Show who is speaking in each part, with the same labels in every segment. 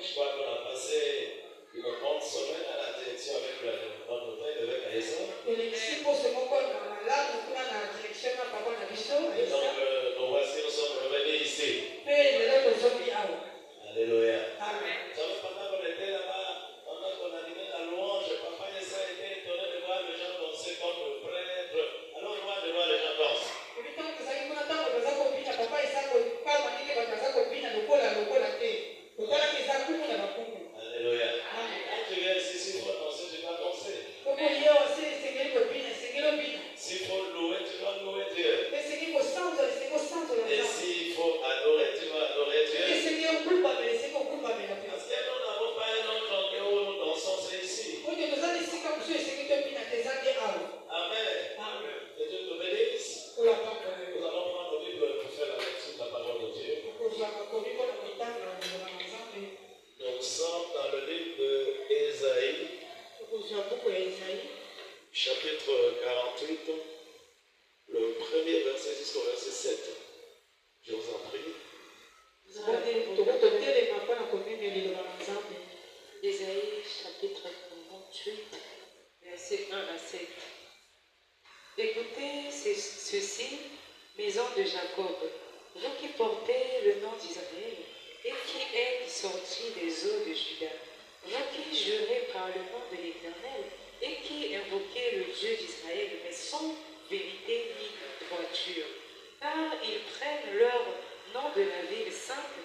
Speaker 1: Je crois qu'on a passé une bonne semaine à la direction avec notre hôtel, l'évêque Aïssa. Et donc, nous voici, nous sommes revenus ici. Alléluia. Amen. Vous savez, pendant qu'on était là-bas, pendant qu'on animait la louange, papa Issa était étonné de voir les gens danser comme le prêtre. Alors, moi, de voir les gens danser. Alléluia. Quand tu viens ici, s'il faut danser, tu dois danser. S'il faut louer, tu dois louer Dieu. Et s'il faut adorer, tu dois adorer Dieu. Parce que nous n'avons pas un autre endroit où nous dansons, c'est ici. Amen. Que Dieu te bénisse. Nous allons prendre la Bible pour faire la lecture de la parole de Dieu. Nous sommes dans le livre d'Ésaïe, chapitre 48, le premier verset jusqu'au verset 7. Je vous en prie.
Speaker 2: Ésaïe chapitre 48, verset 1 à 7. Écoutez ceci, maison de Jacob, vous qui portez le nom d'Israël et qui êtes sortis des eaux de Juda, vous qui jurez par le nom de l'Éternel et qui invoquez le Dieu d'Israël, mais sans vérité ni droiture, car ils prennent leur nom de la ville sainte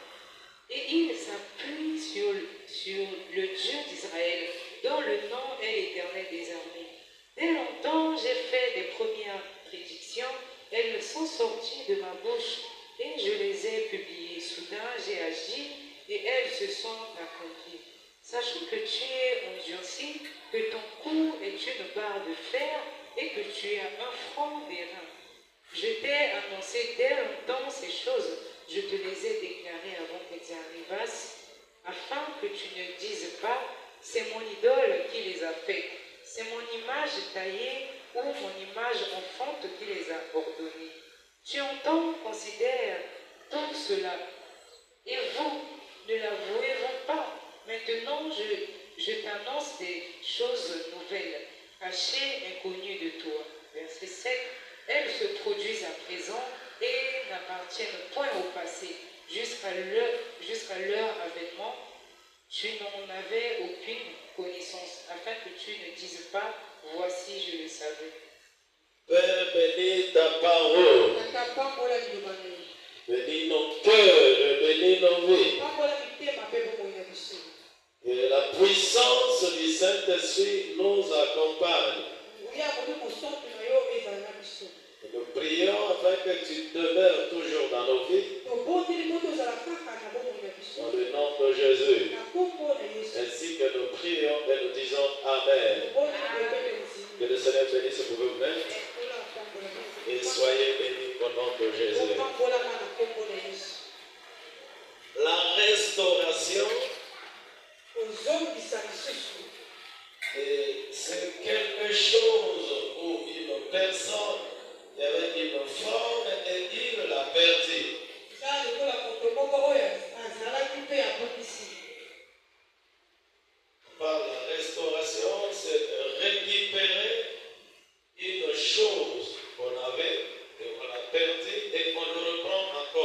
Speaker 2: et ils s'appuient sur le Dieu d'Israël, dont le nom est l'Éternel des armées. Dès longtemps, j'ai fait des premières prédictions, elles sont sorties de ma bouche et je les ai publiées. Soudain, j'ai agi et elles se sont accomplies. Sachant que tu es endurci, que ton cou est une barre de fer et que tu as un front d'airain. Je t'ai annoncé dès longtemps ces choses, je te les ai déclarées avant qu'elles arrivassent, afin que tu ne dises pas, c'est mon idole qui les a faites, c'est mon image taillée ou mon image enfante qui les a ordonnées. Tu entends, considère tout cela, et vous ne l'avouez-vous pas. Maintenant, je t'annonce des choses nouvelles, cachées, inconnues de toi. Verset 7. Elles se produisent à présent et n'appartiennent point au passé. Jusqu'à leur avènement, tu n'en avais aucune connaissance, afin que tu ne dises pas, voici, je le savais.
Speaker 1: Père, bénis ta parole. Bénis nos cœurs, bénis nos vies. Que la puissance du Saint-Esprit nous accompagne. Nous prions afin que tu demeures toujours dans nos vies. Dans le nom de Jésus. Ainsi que nous prions et nous disons Amen. Que le Seigneur bénisse, vous pouvez vous mettre. Et soyez bénis au nom de Jésus. La restauration, c'est quelque chose où une personne qui avait une forme et il l'a perdue. Par la restauration, c'est récupérer une chose qu'on avait et qu'on a perdue et qu'on le reprend encore.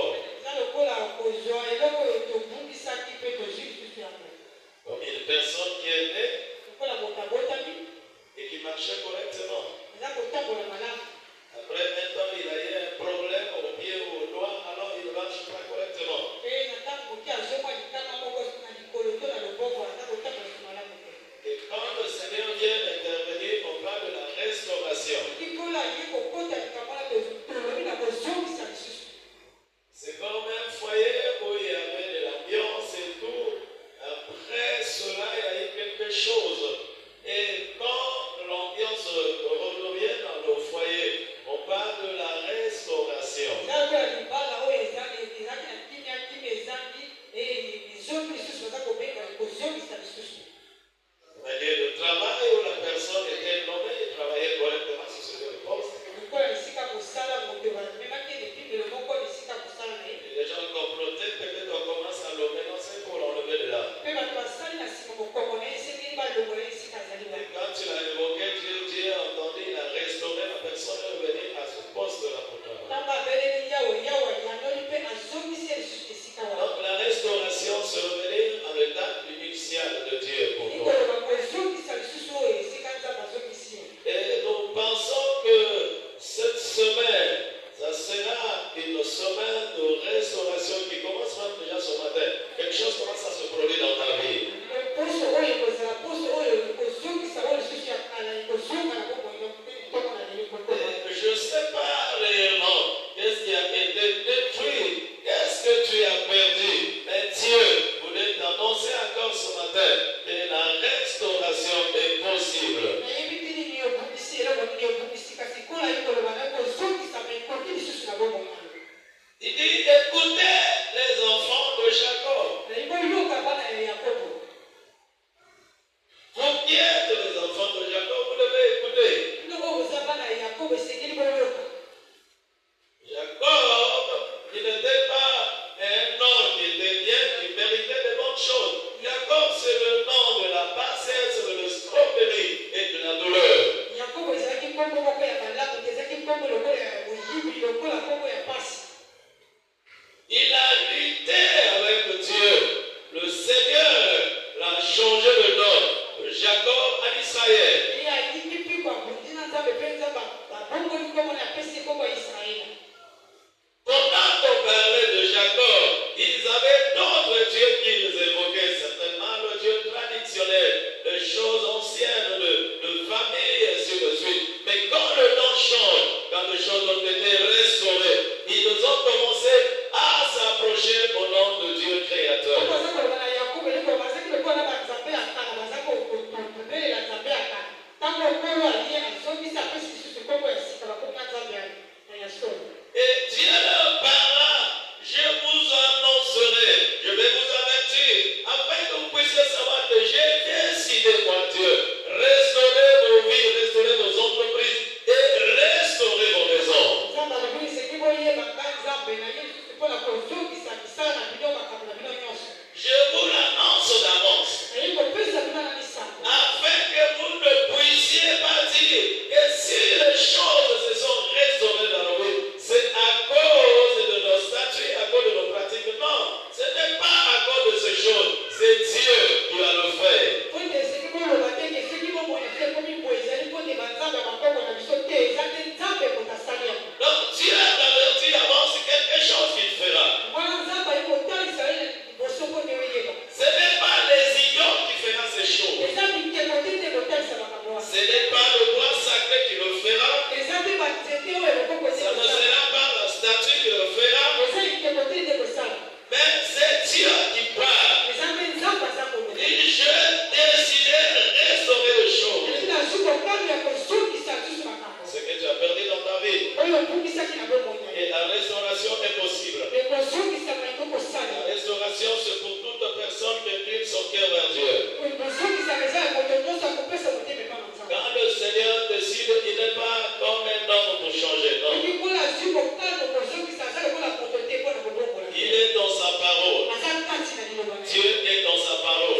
Speaker 1: Vous qui êtes les enfants de Jacob, vous devez écouter. Jacob, il n'était pas un homme qui était bien, qui méritait de bonnes choses. Jacob, c'est le nom de la bassesse, de la strawberry et de la douleur. Il a lutté avec Dieu. Le Seigneur l'a changé de nom. Jacob à Israël. Pendant qu'on parlait de Jacob, ils avaient d'autres dieux qu'ils évoquaient, certainement le Dieu traditionnel, les choses anciennes de famille et ainsi de suite. Mais quand le temps change, quand les choses ont été restaurées, ils ont commencé à s'approcher au nom de Dieu créateur. Et Dieu parla, je vous annoncerai, je vais vous avertir, afin que vous puissiez savoir que j'ai décidé, moi Dieu, restaurer vos vies, restaurer vos entreprises et restaurer vos maisons. Je vous l'annonce d'avance, afin que vous ne puissiez pas dire que si les choses se sont restaurées dans nos vies, c'est à cause de nos statuts, à cause de nos pratiques. Non, ce n'est pas à cause de ces choses, c'est Dieu qui va le faire. Donc Dieu t'avertit avant, c'est quelque chose qu'il fera. Ce n'est pas les idiots qui feront ces choses. Ce n'est pas le bois sacré qui le fera. Ça ne sera pas la statue qui le fera. Mais c'est Dieu qui parle. Et je décidais de restaurer les choses. Ce que tu as perdu dans ta vie. Et la restauration est possible. La restauration, c'est pour toute personne qui incline son cœur vers Dieu. Quand le Seigneur décide, il n'est pas comme un homme pour changer, non. Il est dans sa parole. Dieu est dans sa parole.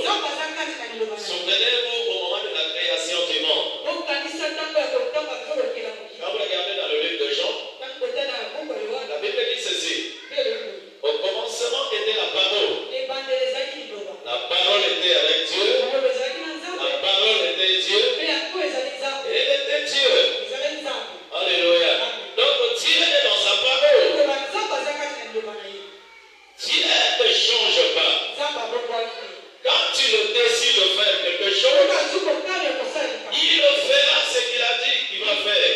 Speaker 1: Souvenez-vous au moment de la création du monde. Quand vous regardez dans le livre de Jean, la Bible dit ceci. Au commencement était la parole. La parole était avec Dieu. La parole était Dieu. Et elle était Dieu. Alléluia. Donc Dieu est dans sa parole. Dieu ne change pas. Quand tu le décides de faire quelque chose, il le fera ce qu'il a dit qu'il va faire.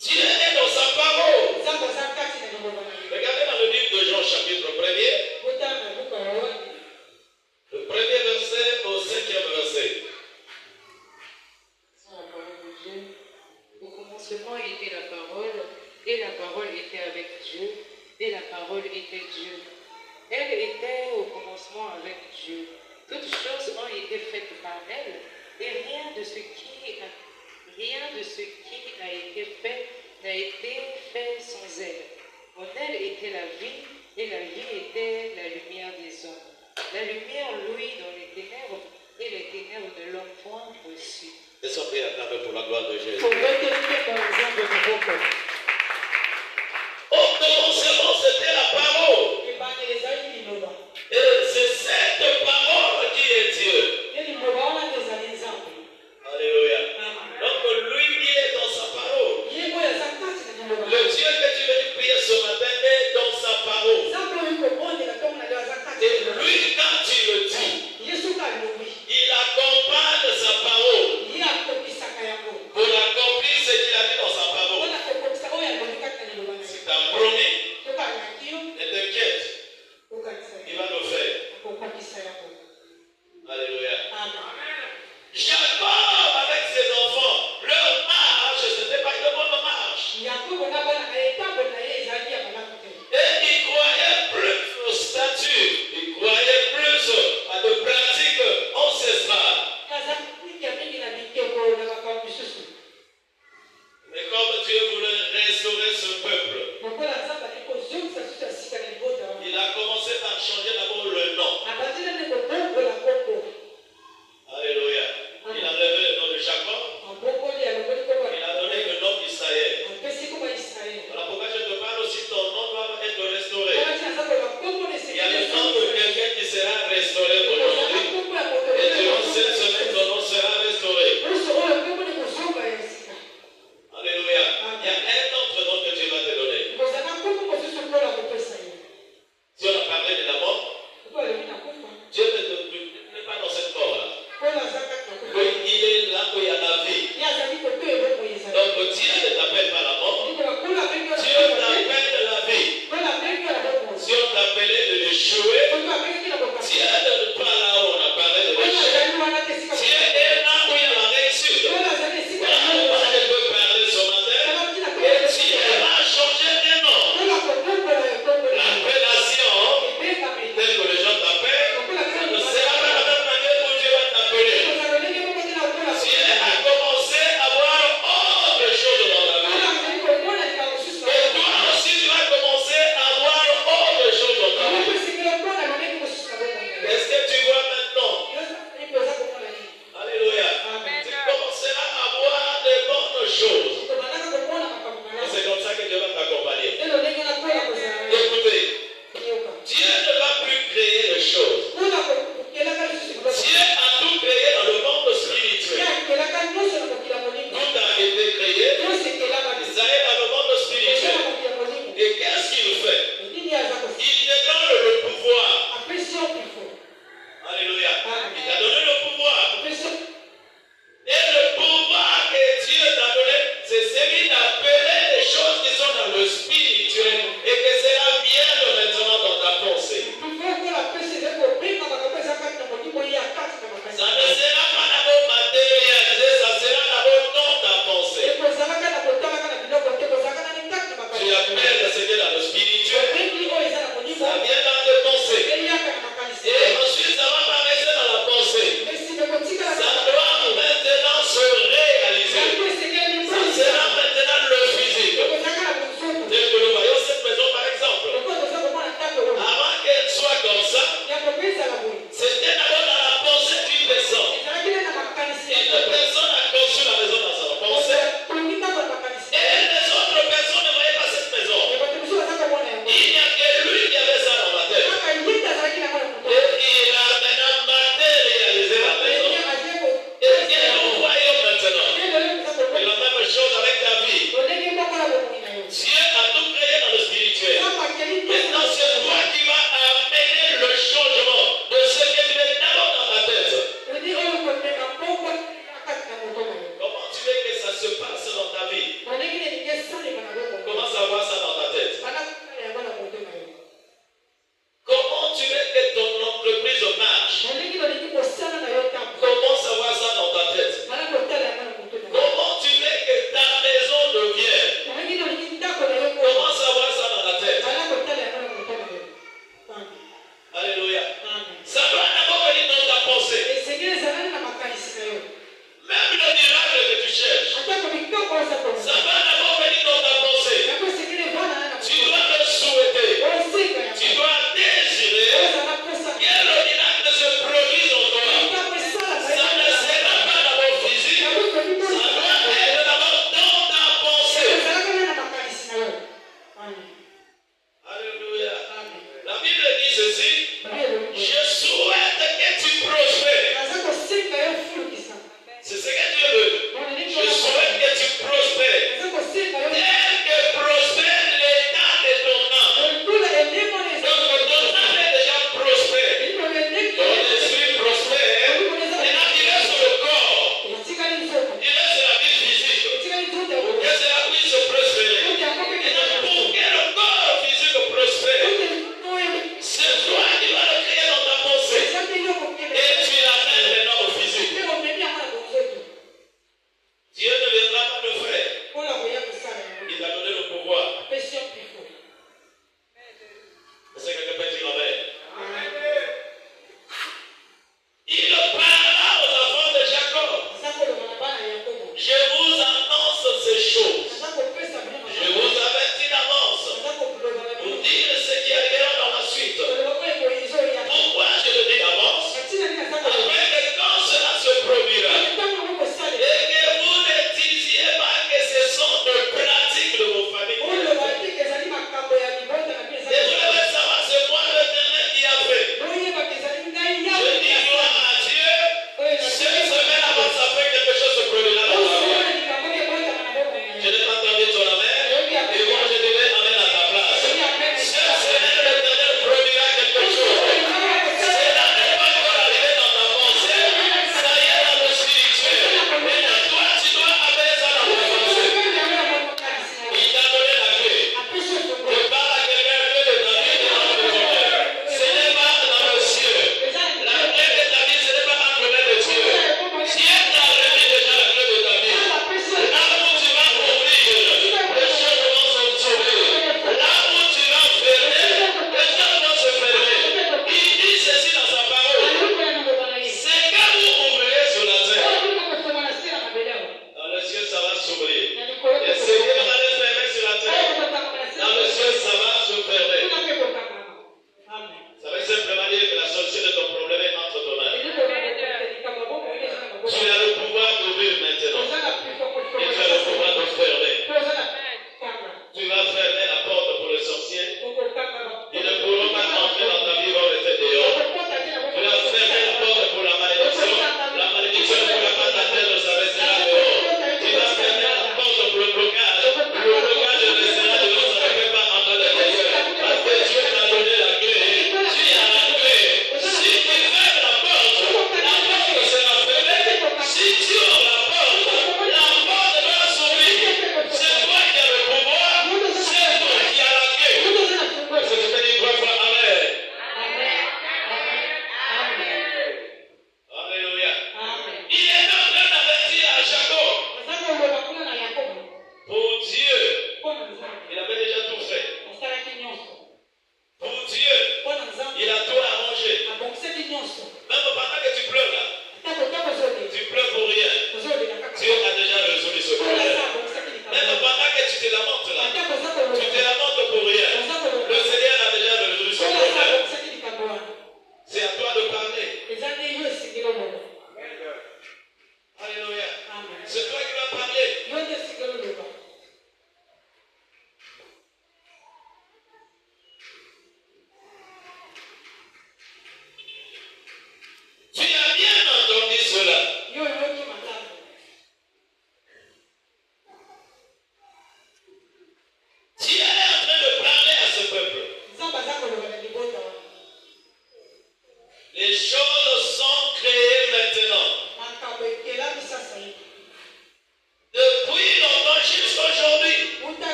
Speaker 1: Dieu est dans sa parole. Regardez dans le livre de Jean, chapitre 1er, le premier verset au 5e verset.
Speaker 2: La parole de Dieu. Au commencement était la parole, et la parole était avec Dieu, et la parole était Dieu. Elle était au commencement avec Dieu. Toutes choses ont été faites par elle, et rien de ce qui a été fait n'a été fait sans elle. En elle était la vie, et la vie était la lumière des hommes. La lumière louit dans les ténèbres, et les ténèbres ne l'ont point reçue.
Speaker 1: Laissons prier à travers pour la gloire de Jésus. Au commencement, c'était la parole. Et c'est cette parole qui est Dieu. Alléluia. Donc lui, il est dans sa parole. Le Dieu que tu veux prier ce matin est dans sa parole. Et lui, quand tu le dis, il accompagne sa parole pour accomplir ce qu'il a dit dans sa parole. Si tu as promis, ne t'inquiète, il va le faire. Alléluia. Jacob avec ses enfants, leur marche, ce n'était pas une bonne marche. Et ils croyaient plus au stade restaurer ce peuple. Il a commencé par changer d'abord le nom. Alléluia. Il a levé le nom de Jacob. Il a donné le nom d'Israël. Voilà pourquoi je te parle aussi, ton nom doit être restauré. Il y a le nom de quelqu'un qui sera restauré aujourd'hui. Et durant cette semaine, ton nom sera restauré. Alléluia. Il y a un autre nom que Dieu va te donner. Si on a parlé de la mort, Dieu n'est pas dans cette mort-là. Il est là où il y a la vie. Donc Dieu ne t'appelle pas la mort. Dieu t'appelle la vie. Si on t'appelait de l'échouer, Dieu n'est pas là où on a parlé de l'échouer. Dieu est là où il y a la réussite. Voilà pourquoi je peux parler ce matin. Et Dieu va changer de nom. L'appellation, telle que les gens t'appellent, ne sera pas la même manière que Dieu va t'appeler. Dieu a commencé à voir autre chose dans la vie. Et toi aussi, tu vas commencer à voir autre chose dans ta vie. Est-ce que tu vois maintenant? Alléluia. Tu commenceras à voir de bonnes choses. Et c'est comme ça que Dieu va t'accompagner. Écoutez, Dieu ne va plus créer les choses. Dieu a tout créé dans le monde spirituel. Tout a été créé. Israël a le monde spirituel. Et qu'est-ce qu'il fait? Il donne le pouvoir. Alléluia. Il t'a donné le pouvoir. Et le pouvoir que Dieu t'a donné, c'est celui d'appeler les choses qui sont dans le spirituel et que cela vienne maintenant dans ta pensée. Ça ne sera pas d'abord matérialisé, ça sera d'abord dans ta pensée. Tu appelles ce qui est dans le spirituel, ça vient dans tes pensées. Et ensuite, ça va paraître dans la pensée. Ça doit maintenant se réaliser. Ça sera maintenant le physique. Tel que nous voyons cette maison par exemple. Avant qu'elle soit comme ça, c'était d'abord dans la pensée d'une personne. Une personne a conçu la maison dans sa pensée. Et les autres personnes ne voyaient pas cette maison. Il n'y a que lui qui avait ça dans la tête.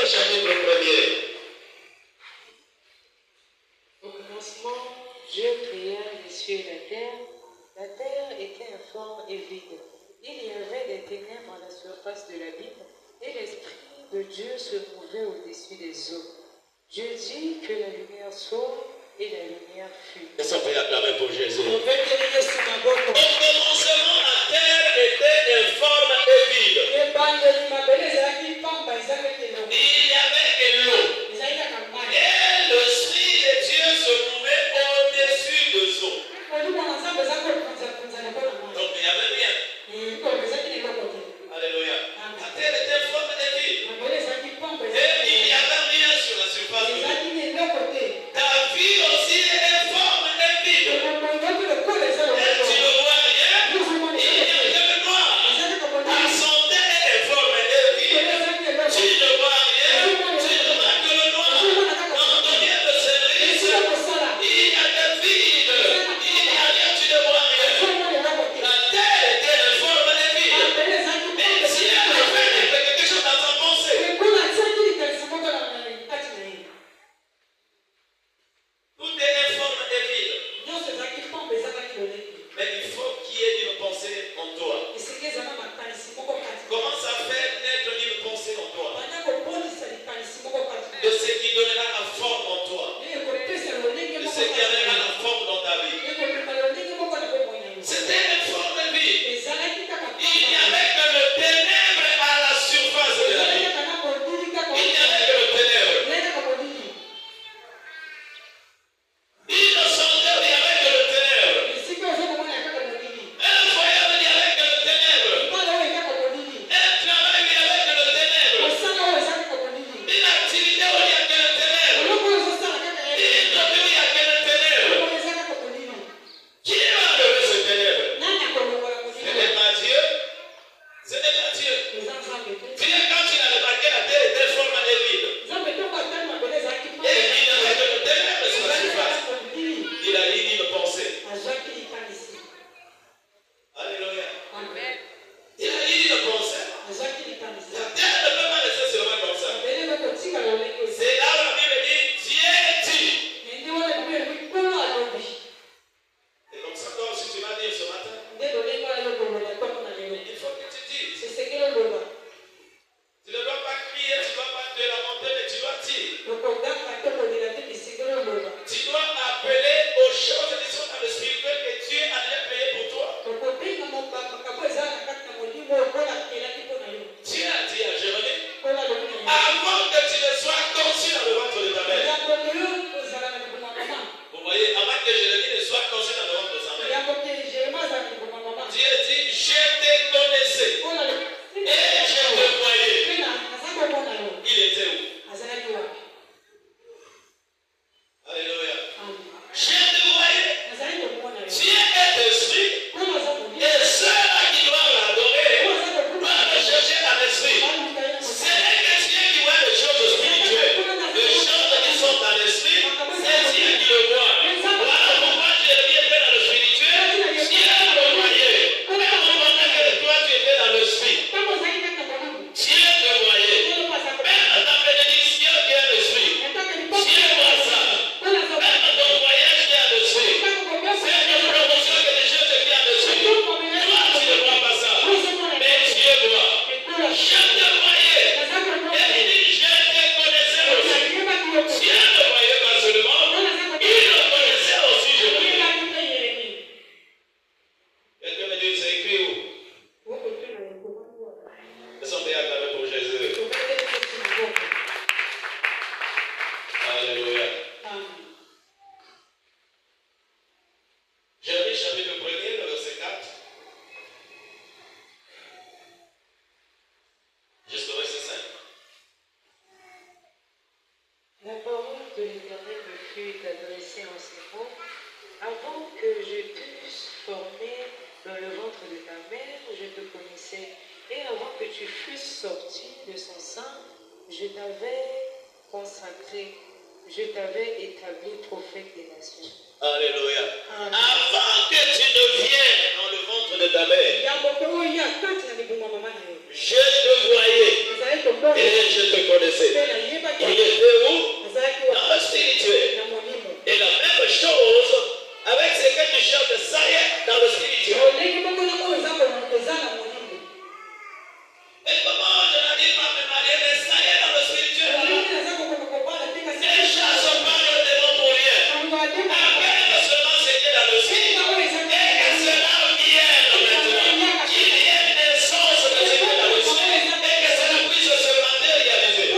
Speaker 1: Genèse chapitre 1er.
Speaker 2: Au commencement, Dieu créa les cieux et la terre. La terre était informe et vide. Il y avait des ténèbres à la surface de l'abîme, et l'Esprit de Dieu se mouvait au-dessus des eaux. Dieu dit que la lumière soit, et la lumière fut.
Speaker 1: Est-ce qu'on peut acclamer pour Jésus? Au commencement, la terre était informe et vide. Il y avait de l'eau. Et l'Esprit de Dieu se mouvait au-dessus des eaux. Donc il y avait rien. Alléluia. La terre était informe et vide. Et il n'y avait rien sur la surface de l'eau. Ta vie aussi est informe et vide. Et tu ne vois rien. Il y a que le noir. Ta santé est informe et vide. Tu ne vois rien. Tu ne vois que le noir. Quand on vient de service, il y a des vides. Il n'y a rien, tu ne vois rien. La terre était informe et vide. Mais si elle a fait quelque chose dans sa pensée, tout est informe et vide. Mais il faut qu'il y ait une pensée en toi. Comment ça fait naître une pensée en toi? De ce qui donnera la forme en toi. De ce qui amènera la forme dans ta vie. C'était informe et vide. Il n'y avait que le ténèbre à la surface de la vie. Il n'y avait que le ténèbre. Innocentaire, il n'y avait que le ténèbre. Un voyage, il n'y avait que le ténèbre. Un travail, il n'y avait que le ténèbre. Une activité, il n'y a que le ténèbre. Une interview, il n'y a que le ténèbre. Qui va enlever ce ténèbre? Ce n'est pas Dieu. Ce n'est pas Dieu. Dieu, quand il a remarqué la terre était forme et vide, et il n'y avait que le ténèbre sur la surface, il a dit une pensée. Alléluia. Il a dit une pensée. La terre ne peut pas rester seulement comme ça. C'est là où la Bible dit Dieu dit. Et comme ça, toi aussi, tu vas dire ce matin, il faut que tu dises. Tu ne dois pas crier, tu ne dois pas te lamenter, mais tu dois dire. Tu dois appeler aux choses qui sont dans le spirituel que Dieu a déjà créé pour toi. Dieu a dit à Jérémie, avant que tu ne sois conçu dans le ventre de ta mère. Vous voyez, avant que Jérémie ne soit conçu dans le ventre de sa mère. Dieu dit, je te connaissais et je te voyais. Il était où? Alléluia. Je te voyais. Dieu est esprit. Et ceux-là qui doivent l'adorer doivent le chercher en esprit. Ce n'est que Dieu qui voit les choses spirituelles. Les choses qui sont dans l'esprit, c'est Dieu qui le voit. Voilà pourquoi Jérémie était dans le spirituel. Dieu le voyait. Même pendant que toi tu étais dans l'esprit, Dieu te voyait. Même dans ta bénédiction qui est l'esprit, Dieu voit ça. Même dans ton voyage qui est l'esprit, c'est une promotion que les choses qui est l'esprit. Toi tu ne vois pas ça, mais Dieu voit. Je te voyais. Et il dit, je te connaissais aussi. Dieu ne voyait pas seulement, il le connaissait aussi, je le dis. Quelqu'un me dit, c'est écrit où? Est-ce qu'on peut acclamer pour Jésus? Alléluia. Jérémie chapitre 1er, le verset 4. Jusqu'au verset 5.
Speaker 2: La parole de l'Éternel me fut adressée en ces mots. Avant que je t'eusse formé dans le ventre de ta mère, je te connaissais. Et avant que tu fusses sorti de son sein, je t'avais consacré. Je t'avais établi prophète des nations.
Speaker 1: Alléluia.
Speaker 2: Amen.
Speaker 1: Avant que tu ne viennes dans le ventre de ta mère, je te voyais et je te connaissais. Et comment je n'arrive pas à me marier, mais ça y est, dans le spirituel. Ne chasse pas le démon pour rien. Appelle seulement Seigneur dans le ciel. Et que cela vienne maintenant. Qu'il y ait une naissance de Seigneur dans le ciel. Et que cela puisse se matérialiser.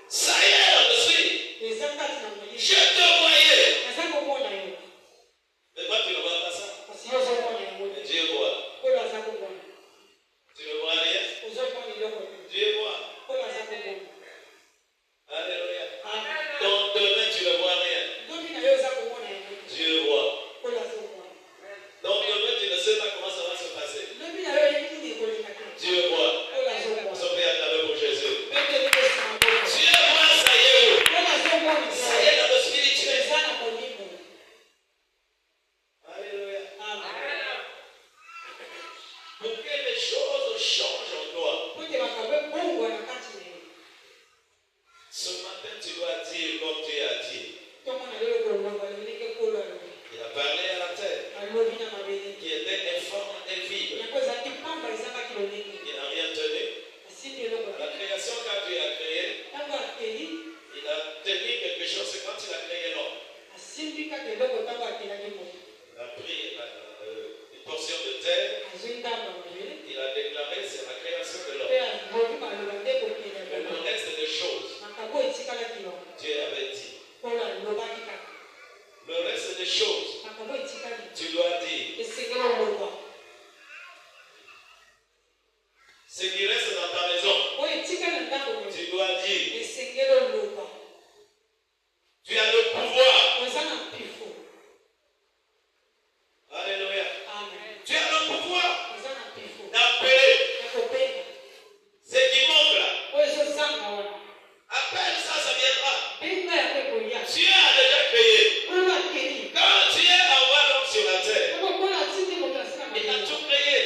Speaker 1: Ça y est, dans le ciel. Je te voyais. Mais toi, tu ne vois pas ça. Mais Dieu voit. Tu ne vois rien. Dieu voit. Alléluia. Ton demain, tu ne vois rien. Dieu voit. Donc demain, tu ne sais pas comment ça va se passer. Dieu voit. Sophie a acclamé pour Jésus. Dieu voit, ça y est où? Ça y est dans le spirituel. Alléluia. Pour que les choses changent en toi. Ce matin, tu dois dire comme Dieu a dit. Il a parlé à la terre qui était informe et vide. Il n'a rien tenu. La création quand Dieu a créé, il a tenu quelque chose, c'est quand il a créé l'homme. Il a pris une portion de terre, il a déclaré c'est la création de l'homme. Mais le reste des choses, Dieu avait dit. Le reste des choses, tu dois dire. Ce qui reste dans ta maison, tu dois dire. Tu as le pouvoir. Alléluia. Tu as le pouvoir d'appeler ce qui manque là. Appelle ça, ça viendra. Dieu a déjà créé. Quand Dieu envoie l'homme sur la terre, il a tout créé.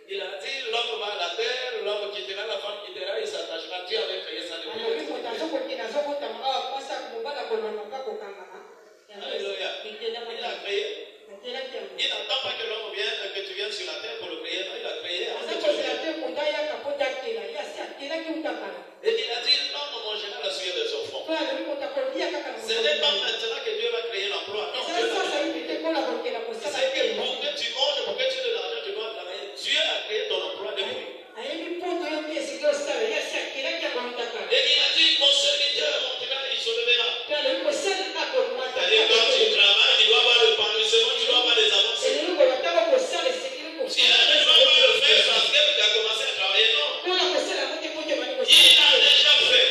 Speaker 1: Il a dit l'homme va à la terre, l'homme quittera, la femme quittera, il s'attachera. Dieu avait créé ça depuis le début. Alléluia. Il a créé. Il n'attend pas que l'homme vienne, que tu viennes sur la terre pour le créer. Non, il a créé. Et il a dit l'homme mangera la sueur de son front. Ce n'est pas maintenant que Dieu va créer l'emploi. Non, c'est que pour que tu manges, pour que tu aies de l'argent, tu dois travailler. Dieu a créé ton emploi depuis. Et il a dit mon serviteur montera, il se levera. C'est-à-dire quand tu travailles, tu dois avoir le épanouissement, tu dois avoir des avancées. Dieu ne doit pas le faire parce que tu as commencé à travailler, non. Il a déjà fait.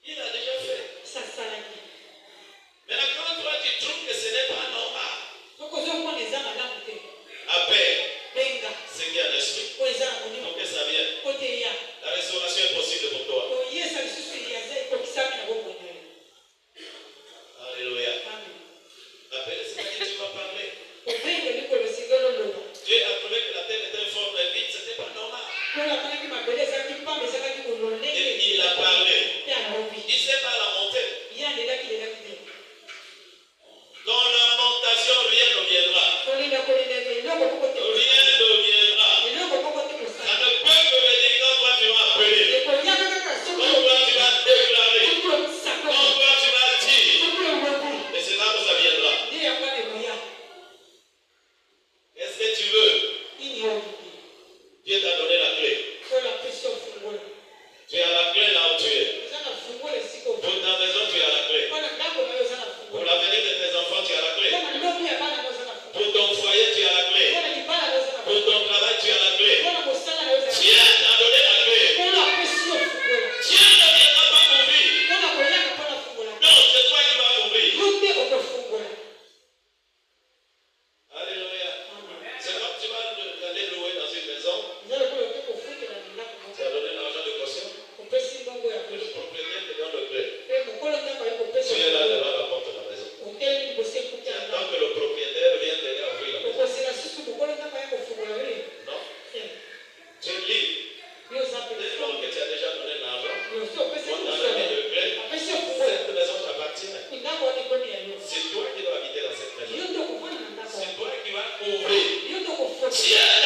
Speaker 1: Il a déjà fait. Mais quand toi tu trouves que ce n'est pas normal, appelle ce qui est à l'esprit pour que ça vienne. La restauration est possible pour toi. Alléluia. Appelle ce qui tu vas parler. Dieu a trouvé que la terre était forme et vide, ce n'était pas normal. Et il a parlé. Il sait pas la montée. Dans la montation, rien ne viendra. Rien ne viendra. Ça ne peut que venir quand toi tu vas appeler. Quand toi tu vas déclarer. Quand toi tu vas dire. Et c'est là où ça viendra. Est-ce que tu veux? Dieu t'a donné la clé. Tu as la clé là où tu es. Pour ta maison, tu as la clé. Pour l'avenir de tes enfants, tu as la clé. Pour ton foyer, tu as la clé. Dieu